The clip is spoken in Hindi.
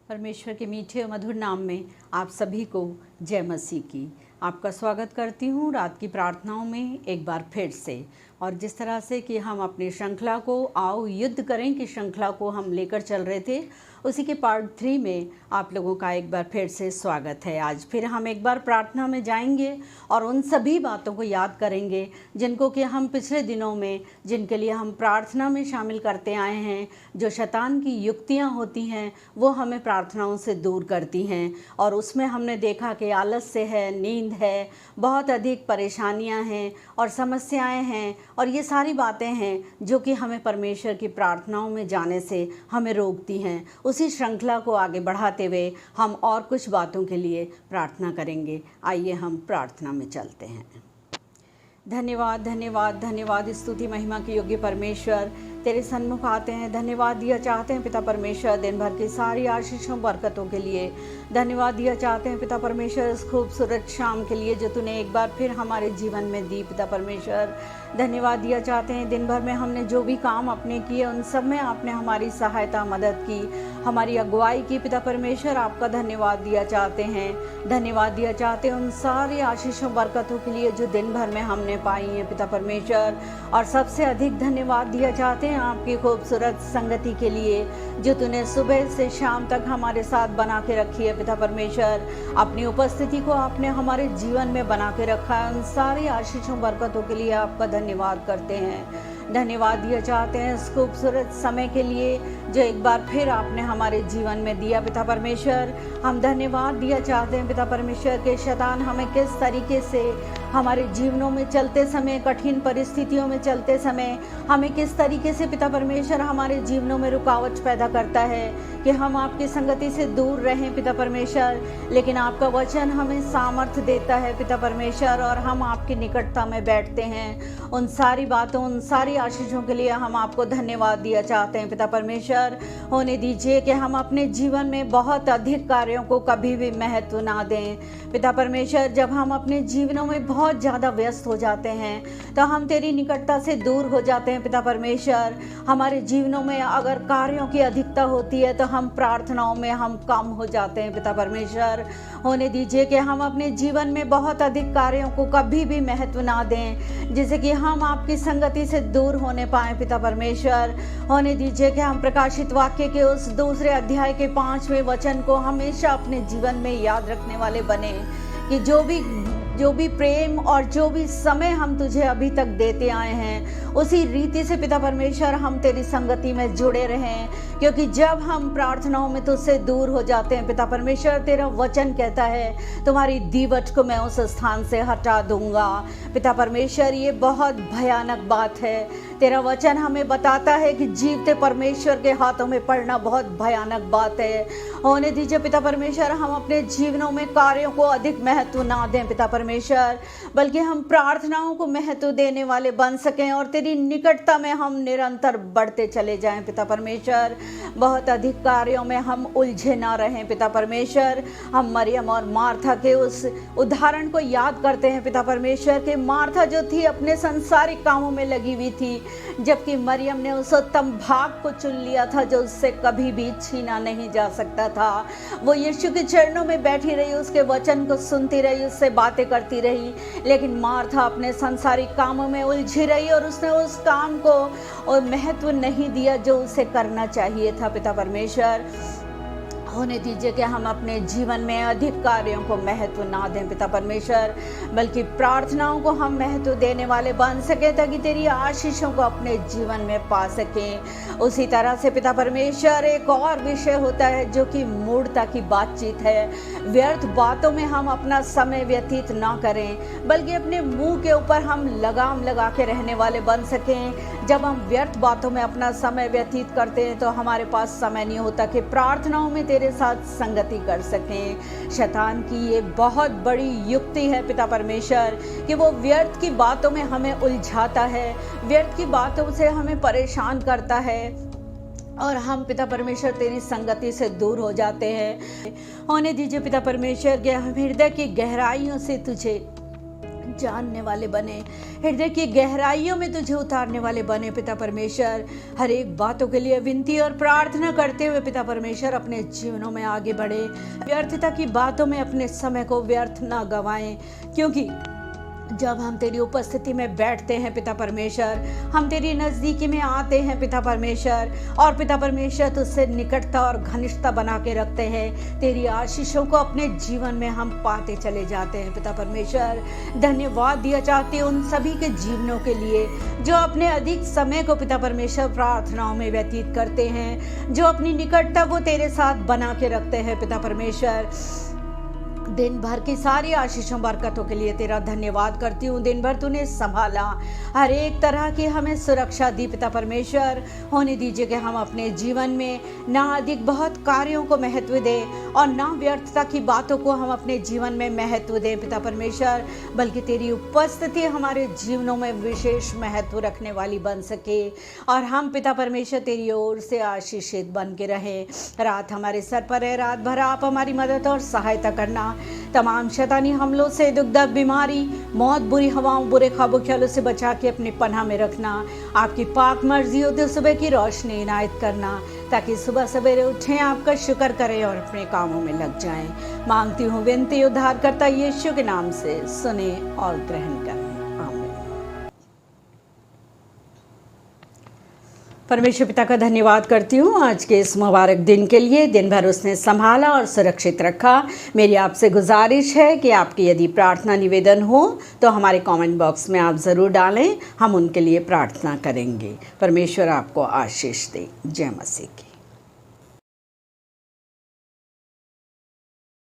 परमेश्वर के मीठे और मधुर नाम में आप सभी को जय मसीह की। आपका स्वागत करती हूँ रात की प्रार्थनाओं में एक बार फिर से। और जिस तरह से कि हम अपनी श्रृंखला को आओ युद्ध करें की श्रृंखला को हम लेकर चल रहे थे, उसी के पार्ट 3 में आप लोगों का एक बार फिर से स्वागत है। आज फिर हम एक बार प्रार्थना में जाएंगे और उन सभी बातों को याद करेंगे जिनको कि हम पिछले दिनों में जिनके लिए हम प्रार्थना में शामिल करते आए हैं। जो शैतान की युक्तियां होती हैं वो हमें प्रार्थनाओं से दूर करती हैं, और उसमें हमने देखा कि आलस्य है, नींद है, बहुत अधिक परेशानियां हैं और समस्याएं हैं, और ये सारी बातें हैं जो कि हमें परमेश्वर की प्रार्थनाओं में जाने से हमें रोकती हैं। उसी श्रृंखला को आगे बढ़ाते हुए हम और कुछ बातों के लिए प्रार्थना करेंगे। आइए हम प्रार्थना में चलते हैं। धन्यवाद धन्यवाद धन्यवाद, स्तुति महिमा के योग्य परमेश्वर, तेरे सन्मुख आते हैं। धन्यवाद दिया चाहते हैं पिता परमेश्वर दिन भर की सारी आशीषों बरकतों के लिए। धन्यवाद दिया चाहते हैं पिता परमेश्वर इस खूबसूरत शाम के लिए जो तूने एक बार फिर हमारे जीवन में दी। पिता परमेश्वर धन्यवाद दिया चाहते हैं दिन भर में हमने जो भी काम अपने किए उन सब में आपने हमारी सहायता मदद की, हमारी अगुवाई की। पिता परमेश्वर आपका धन्यवाद दिया चाहते हैं। धन्यवाद दिया चाहते हैं उन सारी आशीषों बरकतों के लिए जो दिन भर में हमने पाई हैं पिता परमेश्वर। और सबसे अधिक धन्यवाद दिया चाहते हैं आपकी खूबसूरत संगति के लिए जो तूने सुबह से शाम तक हमारे साथ बना के रखी है। पिता परमेश्वर अपनी उपस्थिति को आपने हमारे जीवन में बना के रखा है। उन सारी आशीषों बरकतों के लिए आपका धन्यवाद करते हैं। धन्यवाद दिया चाहते हैं इस खूबसूरत समय के लिए जो एक बार फिर आपने हमारे जीवन में दिया। पिता परमेश्वर हम धन्यवाद दिया चाहते हैं पिता परमेश्वर के शैतान हमें किस तरीके से हमारे जीवनों में चलते समय, कठिन परिस्थितियों में चलते समय हमें किस तरीके से पिता परमेश्वर हमारे जीवनों में रुकावट पैदा करता है कि हम आपकी संगति से दूर रहें पिता परमेश्वर। लेकिन आपका वचन हमें सामर्थ्य देता है पिता परमेश्वर और हम आपकी निकटता में बैठते हैं। उन सारी बातों, उन सारी आशीषों के लिए हम आपको धन्यवाद दिया चाहते हैं पिता परमेश्वर। होने दीजिए कि हम अपने जीवन में बहुत अधिक कार्यों को कभी भी महत्व ना दें पिता परमेश्वर। जब हम अपने जीवनों में बहुत ज़्यादा व्यस्त हो जाते हैं तो हम तेरी निकटता से दूर हो जाते हैं पिता परमेश्वर। हमारे जीवनों में अगर कार्यों की अधिकता होती है तो हम प्रार्थनाओं में हम कम हो जाते हैं पिता परमेश्वर। होने दीजिए कि हम अपने जीवन में बहुत अधिक कार्यों को कभी भी महत्व ना दें जिससे कि हम आपकी संगति से दूर होने पाएं पिता परमेश्वर। होने दीजिए कि हम प्रकाशित वाक्य के उस दूसरे अध्याय के 5वें वचन को हमेशा अपने जीवन में याद रखने वाले बने कि जो भी प्रेम और जो भी समय हम तुझे अभी तक देते आए हैं उसी रीति से पिता परमेश्वर हम तेरी संगति में जुड़े रहें। क्योंकि जब हम प्रार्थनाओं में तुझसे दूर हो जाते हैं पिता परमेश्वर, तेरा वचन कहता है तुम्हारी दीवट को मैं उस स्थान से हटा दूंगा। पिता परमेश्वर ये बहुत भयानक बात है। तेरा वचन हमें बताता है कि जीवते परमेश्वर के हाथों में पड़ना बहुत भयानक बात है। होने दीजिए पिता परमेश्वर हम अपने जीवनों में कार्यों को अधिक महत्व ना दें पिता परमेश्वर, बल्कि हम प्रार्थनाओं को महत्व देने वाले बन सकें और तेरी निकटता में हम निरंतर बढ़ते चले जाएं पिता परमेश्वर। बहुत अधिक कार्यों में हम उलझे ना रहें पिता परमेश्वर। हम मरियम और मार्था के उस उदाहरण को याद करते हैं पिता परमेश्वर कि मार्था जो थी अपने संसारिक कामों में लगी हुई थी, जबकि मरियम ने उस उत्तम भाग को चुन लिया था जो उससे कभी भी छीना नहीं जा सकता था। वो यीशु के चरणों में बैठी रही, उसके वचन को सुनती रही, उससे बातें करती रही, लेकिन मार्था अपने संसारिक कामों में उलझी रही और उसने उस काम को और महत्व नहीं दिया जो उसे करना चाहिए था पिता परमेश्वर। होने दीजिए कि हम अपने जीवन में अधिक कार्यों को महत्व ना दें पिता परमेश्वर, बल्कि प्रार्थनाओं को हम महत्व देने वाले बन सके ताकि तेरी आशीषों को अपने जीवन में पा सकें। उसी तरह से पिता परमेश्वर एक और विषय होता है जो कि मूढ़ता की बातचीत है। व्यर्थ बातों में हम अपना समय व्यतीत ना करें, बल्कि अपने मुंह के ऊपर हम लगाम लगा के रहने वाले बन सकें। जब हम व्यर्थ बातों में अपना समय व्यतीत करते हैं तो हमारे पास समय नहीं होता कि प्रार्थनाओं में तेरे साथ संगति कर सकें। शैतान की ये बहुत बड़ी युक्ति है पिता परमेश्वर कि वो व्यर्थ की बातों में हमें उलझाता है, व्यर्थ की बातों से हमें परेशान करता है और हम पिता परमेश्वर तेरी संगति से दूर हो जाते हैं। होने दीजिए पिता परमेश्वर कि हम हृदय की गहराइयों से तुझे जानने वाले बने, हृदय की गहराइयों में तुझे उतारने वाले बने पिता परमेश्वर। हर एक बातों के लिए विनती और प्रार्थना करते हुए पिता परमेश्वर अपने जीवनों में आगे बढ़े, व्यर्थता की बातों में अपने समय को व्यर्थ ना गंवाएं, क्योंकि जब हम तेरी उपस्थिति में बैठते हैं पिता परमेश्वर, हम तेरी नज़दीकी में आते हैं पिता परमेश्वर, और पिता परमेश्वर तुझसे निकटता और घनिष्ठता बना के रखते हैं। तेरी आशीषों को अपने जीवन में हम पाते चले जाते हैं पिता परमेश्वर। धन्यवाद दिया चाहते हैं उन सभी के जीवनों के लिए जो अपने अधिक समय को पिता परमेश्वर प्रार्थनाओं में व्यतीत करते हैं, जो अपनी निकटता को तेरे साथ बना के रखते हैं पिता परमेश्वर। दिन भर की सारी आशीषों बरकतों के लिए तेरा धन्यवाद करती हूँ। दिन भर तूने संभाला, हर एक तरह की हमें सुरक्षा दी पिता परमेश्वर। होने दीजिए कि हम अपने जीवन में ना अधिक बहुत कार्यों को महत्व दें और ना व्यर्थता की बातों को हम अपने जीवन में महत्व दें पिता परमेश्वर, बल्कि तेरी उपस्थिति हमारे जीवनों में विशेष महत्व रखने वाली बन सके और हम पिता परमेश्वर तेरी ओर से आशीषित बन के रहें। रात हमारे सर पर है, रात भर आप हमारी मदद और सहायता करना। तमाम शैतानी हमलों से, दुख दर्द, बीमारी, मौत, बुरी हवाओं, बुरे ख्वाबों ख्यालों से बचा के अपने पनाह में रखना। आपकी पाक मर्जी होते सुबह की रोशनी इनायत करना, ताकि सुबह सवेरे उठें, आपका शुक्र करें और अपने कामों में लग जाएं। मांगती हूँ विनती उद्धारकर्ता यीशु के नाम से, सुने और ग्रहण करें। परमेश्वर पिता का धन्यवाद करती हूँ आज के इस मुबारक दिन के लिए। दिन भर उसने संभाला और सुरक्षित रखा। मेरी आपसे गुजारिश है कि आपकी यदि प्रार्थना निवेदन हो तो हमारे कमेंट बॉक्स में आप ज़रूर डालें, हम उनके लिए प्रार्थना करेंगे। परमेश्वर आपको आशीष दे। जय मसीह की।